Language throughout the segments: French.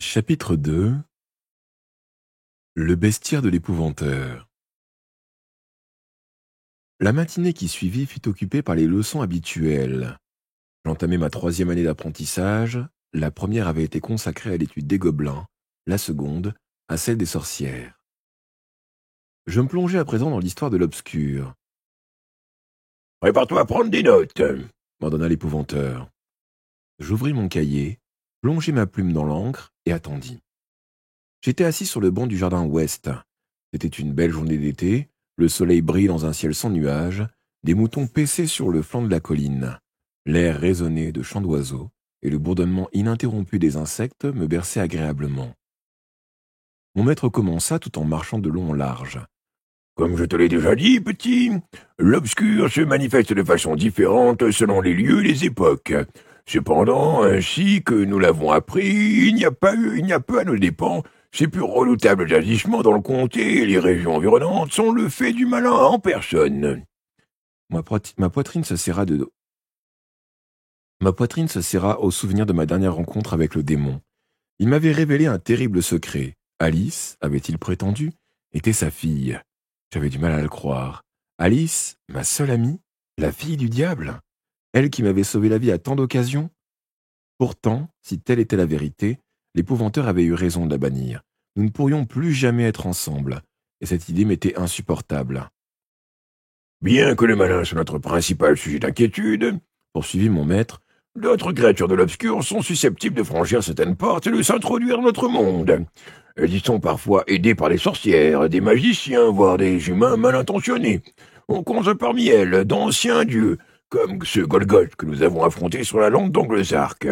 Chapitre 2. Le bestiaire de l'épouvanteur. La matinée qui suivit fut occupée par les leçons habituelles. J'entamais ma 3e année d'apprentissage. La première avait été consacrée à l'étude des gobelins, la seconde à celle des sorcières. Je me plongeais à présent dans l'histoire de l'obscur. Prépare-toi à prendre des notes. M'ordonna l'épouvanteur. J'ouvris mon cahier, plongeai ma plume dans l'encre et attendis. J'étais assis sur le banc du jardin ouest. C'était une belle journée d'été, le soleil brille dans un ciel sans nuages, des moutons paissaient sur le flanc de la colline. L'air résonnait de chants d'oiseaux, et le bourdonnement ininterrompu des insectes me berçait agréablement. Mon maître commença tout en marchant de long en large. Comme je te l'ai déjà dit, petit, l'obscur se manifeste de façon différente selon les lieux et les époques. Cependant, ainsi que nous l'avons appris, il n'y a peu à nos dépens. Ces plus redoutables agissements dans le comté et les régions environnantes sont le fait du malin en personne. Ma poitrine se serra au souvenir de ma dernière rencontre avec le démon. Il m'avait révélé un terrible secret. Alice, avait-il prétendu, était sa fille. J'avais du mal à le croire. Alice, ma seule amie, la fille du diable, elle qui m'avait sauvé la vie à tant d'occasions. Pourtant, si telle était la vérité, l'épouvanteur avait eu raison de la bannir. Nous ne pourrions plus jamais être ensemble, et cette idée m'était insupportable. Bien que le malin soit notre principal sujet d'inquiétude, Poursuivit mon maître, d'autres créatures de l'obscur sont susceptibles de franchir certaines portes et de s'introduire dans notre monde. Elles y sont parfois aidées par des sorcières, des magiciens, voire des humains mal intentionnés. On compte parmi elles d'anciens dieux, comme ce Golgoth que nous avons affronté sur la lande d'Anglesark.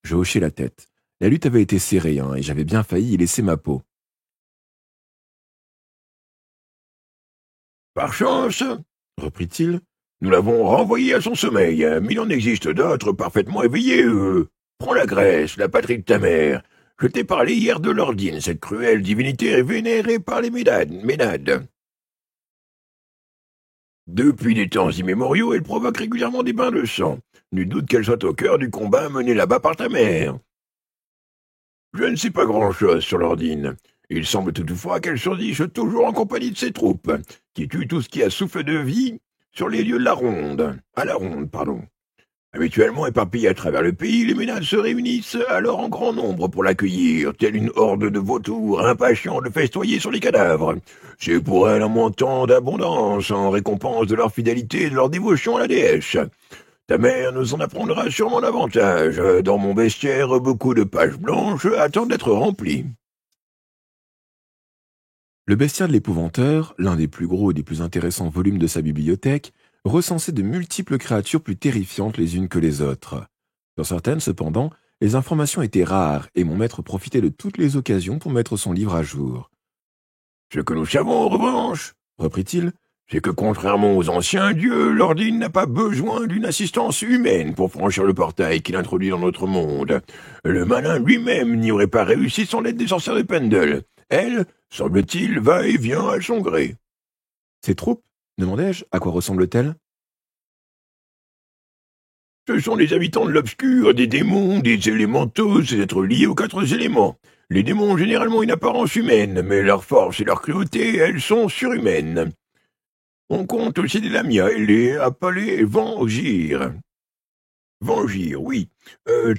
je hochai la tête. La lutte avait été serrée, et j'avais bien failli y laisser ma peau. Par chance, Reprit-il, nous l'avons renvoyé à son sommeil, mais il en existe d'autres parfaitement éveillés, eux. Prends la Grèce, la patrie de ta mère. Je t'ai parlé hier de Lordine, cette cruelle divinité vénérée par les Ménades. Depuis des temps immémoriaux, elle provoque régulièrement des bains de sang. Nul doute qu'elle soit au cœur du combat mené là-bas par ta mère. Je ne sais pas grand-chose sur Lordine. Il semble toutefois qu'elle surgisse toujours en compagnie de ses troupes, qui tuent tout ce qui a souffle de vie sur les lieux de la ronde. À la ronde, pardon. Habituellement éparpillés à travers le pays, les ménages se réunissent alors en grand nombre pour l'accueillir, telle une horde de vautours impatients de festoyer sur les cadavres. C'est pour elle un montant d'abondance en récompense de leur fidélité et de leur dévotion à la déesse. Ta mère nous en apprendra sûrement davantage. Dans mon bestiaire, beaucoup de pages blanches attendent d'être remplies. le bestiaire de l'épouvanteur, l'un des plus gros et des plus intéressants volumes de sa bibliothèque, recensait de multiples créatures plus terrifiantes les unes que les autres. Sur certaines, cependant, les informations étaient rares, et mon maître profitait de toutes les occasions pour mettre son livre à jour. Ce que nous savons, en revanche, Reprit-il, c'est que contrairement aux anciens dieux, l'Ordine n'a pas besoin d'une assistance humaine pour franchir le portail qu'il introduit dans notre monde. Le malin lui-même n'y aurait pas réussi sans l'aide des sorcières de Pendle. Elle, semble-t-il, va et vient à son gré. ces troupes, demandai-je, à quoi ressemblent-elles? Ce sont les habitants de l'obscur, des démons, des élémentaux, ces êtres liés aux 4 éléments. Les ont généralement une apparence humaine, mais leur force et leur cruauté, elles sont surhumaines. On compte aussi des Lamia et les appelés Vengir. Vengir, oui.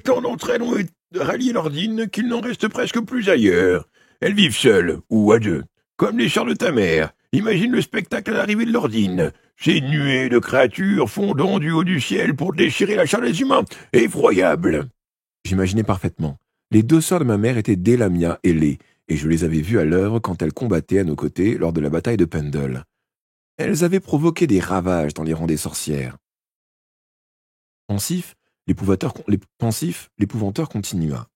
Tant d'entre elles ont rallié l'Ordine qu'il n'en reste presque plus ailleurs. Elles vivent seules, ou à deux, comme les sœurs de ta mère. Imagine le spectacle à l'arrivée de l'Ordine. Ces nuées de créatures fondant du haut du ciel pour déchirer la chair des humains. Effroyable. J'imaginais parfaitement. Les 2 sœurs de ma mère étaient Delamia et Lé, et je les avais vues à l'œuvre quand elles combattaient à nos côtés lors de la bataille de Pendle. Elles avaient provoqué des ravages dans les rangs des sorcières. L'épouvanteur continua.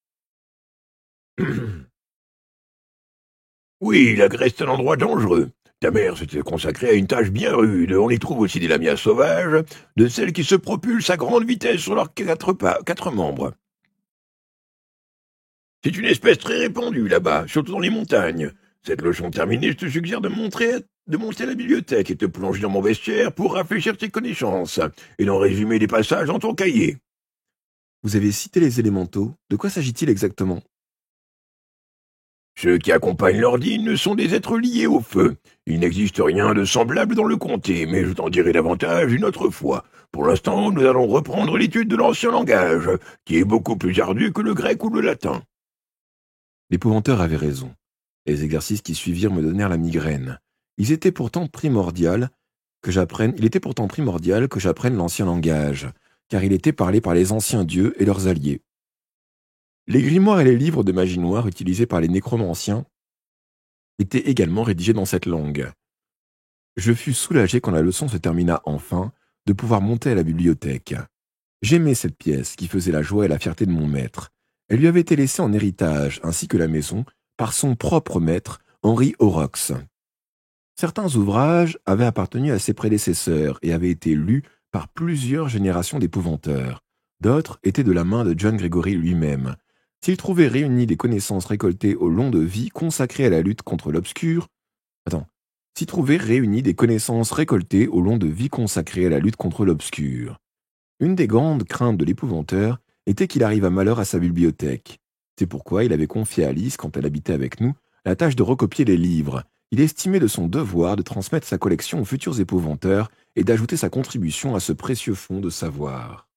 Oui, la Grèce est un endroit dangereux. Ta mère s'était consacrée à une tâche bien rude. On y trouve aussi des lamias sauvages, de celles qui se propulsent à grande vitesse sur leurs 4 membres. C'est une espèce très répandue là-bas, surtout dans les montagnes. Cette leçon terminée, je te suggère de monter à la bibliothèque et te plonger dans mon vestiaire pour rafraîchir tes connaissances et d'en résumer les passages dans ton cahier. Vous avez cité les élémentaux. De quoi s'agit-il exactement? Ceux qui accompagnent l'Ordine sont des êtres liés au feu. Il n'existe rien de semblable dans le comté, mais je t'en dirai davantage une autre fois. Pour l'instant, nous allons reprendre l'étude de l'ancien langage, qui est beaucoup plus ardu que le grec ou le latin. » L'épouvanteur avait raison. Les exercices qui suivirent me donnèrent la migraine. Il était pourtant primordial que j'apprenne l'ancien langage, car il était parlé par les anciens dieux et leurs alliés. Les grimoires et les livres de magie noire utilisés par les nécromanciens étaient également rédigés dans cette langue. Je fus soulagé quand la leçon se termina enfin de pouvoir monter à la bibliothèque. J'aimais cette pièce qui faisait la joie et la fierté de mon maître. Elle lui avait été laissée en héritage, ainsi que la maison, par son propre maître, Henri Horrocks. Certains ouvrages avaient appartenu à ses prédécesseurs et avaient été lus par plusieurs générations d'épouvanteurs. D'autres étaient de la main de John Gregory lui-même. S'il trouvait réunies des connaissances récoltées au long de vie consacrées à la lutte contre l'obscur... S'il trouvait réunies des connaissances récoltées au long de vie consacrées à la lutte contre l'obscur. Une des grandes craintes de l'épouvanteur était qu'il arrive à malheur à sa bibliothèque. C'est pourquoi il avait confié à Alice, quand elle habitait avec nous, la tâche de recopier les livres. Il estimait de son devoir de transmettre sa collection aux futurs épouvanteurs et d'ajouter sa contribution à ce précieux fonds de savoir.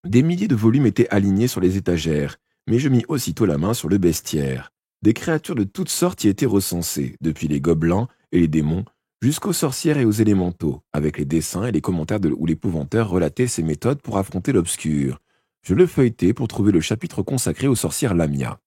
Des milliers de volumes étaient alignés sur les étagères, mais je mis aussitôt la main sur le bestiaire. Des créatures de toutes sortes y étaient recensées, depuis les gobelins et les démons, jusqu'aux sorcières et aux élémentaux, avec les dessins et les commentaires où l'épouvanteur relatait ses méthodes pour affronter l'obscur. Je le feuilletai pour trouver le chapitre consacré aux sorcières Lamia.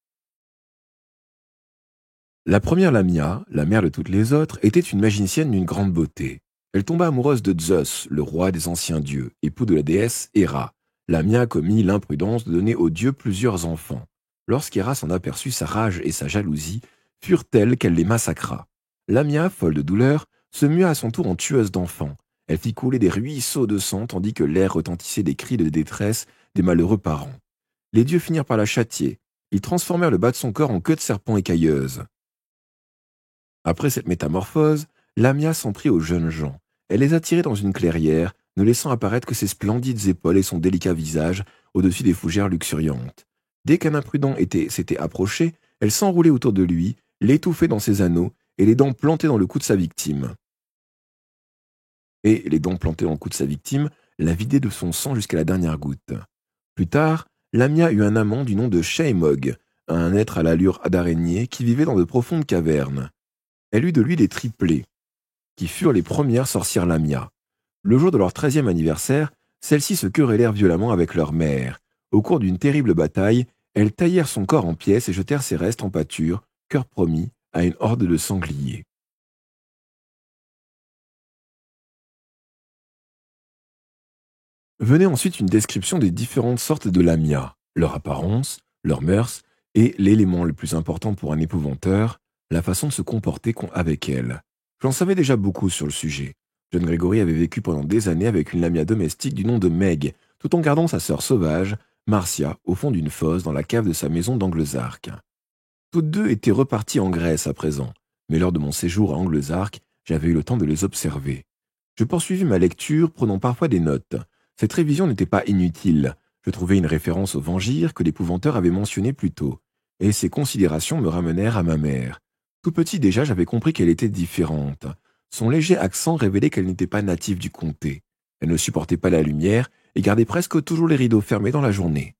La première Lamia, la mère de toutes les autres, était une magicienne d'une grande beauté. Elle tomba amoureuse de Zeus, le roi des anciens dieux, époux de la déesse Héra. Lamia commit l'imprudence de donner aux dieux plusieurs enfants. Lorsqu'Héra s'en aperçut, sa rage et sa jalousie furent telles qu'elle les massacra. Lamia, folle de douleur, se mua à son tour en tueuse d'enfants. Elle fit couler des ruisseaux de sang tandis que l'air retentissait des cris de détresse des malheureux parents. Les dieux finirent par la châtier. Ils transformèrent le bas de son corps en queue de serpent écailleuse. Après cette métamorphose, Lamia s'en prit aux jeunes gens. Elle les attirait dans une clairière, ne laissant apparaître que ses splendides épaules et son délicat visage au-dessus des fougères luxuriantes. Dès qu'un imprudent s'était approché, elle s'enroulait autour de lui, l'étouffait dans ses anneaux et les dents plantées dans le cou de sa victime. La vidait de son sang jusqu'à la dernière goutte. Plus tard, Lamia eut un amant du nom de Shaemog, un être à l'allure d'araignée qui vivait dans de profondes cavernes. Elle eut de lui des triplés, qui furent les premières sorcières Lamia. Le jour de leur 13e anniversaire, celles-ci se querellèrent violemment avec leur mère. Au cours d'une terrible bataille, elles taillèrent son corps en pièces et jetèrent ses restes en pâture, cœur promis, à une horde de sangliers. Venait ensuite une description des différentes sortes de Lamia, leur apparence, leurs mœurs, et l'élément le plus important pour un épouvanteur, la façon de se comporter avec elles. J'en savais déjà beaucoup sur le sujet. John Gregory avait vécu pendant des années avec une Lamia domestique du nom de Meg, tout en gardant sa sœur sauvage, Marcia, au fond d'une fosse dans la cave de sa maison d'Anglezark. Toutes deux étaient reparties en Grèce à présent, mais lors de mon séjour à Anglezark, j'avais eu le temps de les observer. Je poursuivis ma lecture, prenant parfois des notes. Cette révision n'était pas inutile. Je trouvais une référence au Vengir que l'épouvanteur avait mentionné plus tôt, et ces considérations me ramenèrent à ma mère. Tout petit déjà, j'avais compris qu'elle était différente. Son léger accent révélait qu'elle n'était pas native du comté. Elle ne supportait pas la lumière et gardait presque toujours les rideaux fermés dans la journée.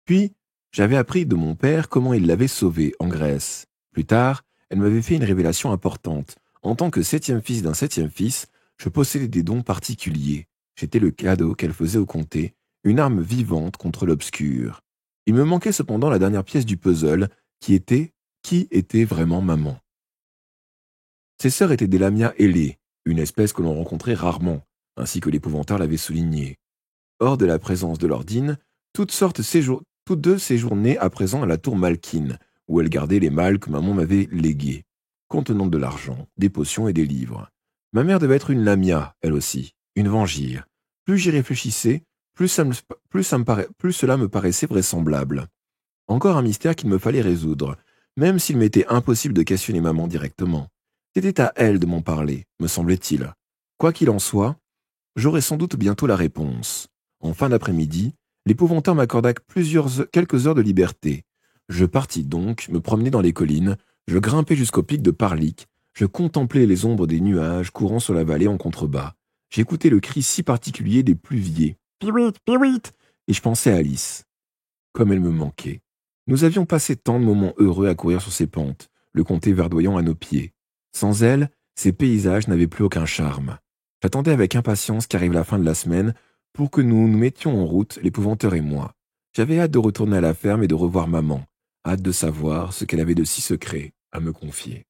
Puis, j'avais appris de mon père comment il l'avait sauvée en Grèce. Plus tard, elle m'avait fait une révélation importante. En tant que 7e fils d'un 7e fils, je possédais des dons particuliers. J'étais le cadeau qu'elle faisait au comté, une arme vivante contre l'obscur. Il me manquait cependant la dernière pièce du puzzle, qui était vraiment maman. Ses sœurs étaient des Lamia ailées, une espèce que l'on rencontrait rarement, ainsi que l'épouvanteur l'avait souligné. Hors de la présence de l'Ordine, toutes deux séjournaient à présent à la tour Malkin, où elles gardaient les malles que maman m'avait léguées, contenant de l'argent, des potions et des livres. Ma mère devait être une Lamia, elle aussi, une Vengir. Plus j'y réfléchissais, plus cela me paraissait vraisemblable. Encore un mystère qu'il me fallait résoudre, même s'il m'était impossible de questionner maman directement. C'était à elle de m'en parler, me semblait-il. Quoi qu'il en soit, j'aurais sans doute bientôt la réponse. En fin d'après-midi, l'épouvanteur m'accorda quelques heures de liberté. Je partis donc me promener dans les collines, je grimpai jusqu'au pic de Parlik, je contemplais les ombres des nuages courant sur la vallée en contrebas. J'écoutais le cri si particulier des pluviers. Piwit, piwit, et je pensais à Alice. Comme elle me manquait. Nous avions passé tant de moments heureux à courir sur ces pentes, le comté verdoyant à nos pieds. Sans elle, ces paysages n'avaient plus aucun charme. J'attendais avec impatience qu'arrive la fin de la semaine pour que nous nous mettions en route, l'épouvanteur et moi. J'avais hâte de retourner à la ferme et de revoir maman, hâte de savoir ce qu'elle avait de si secret à me confier.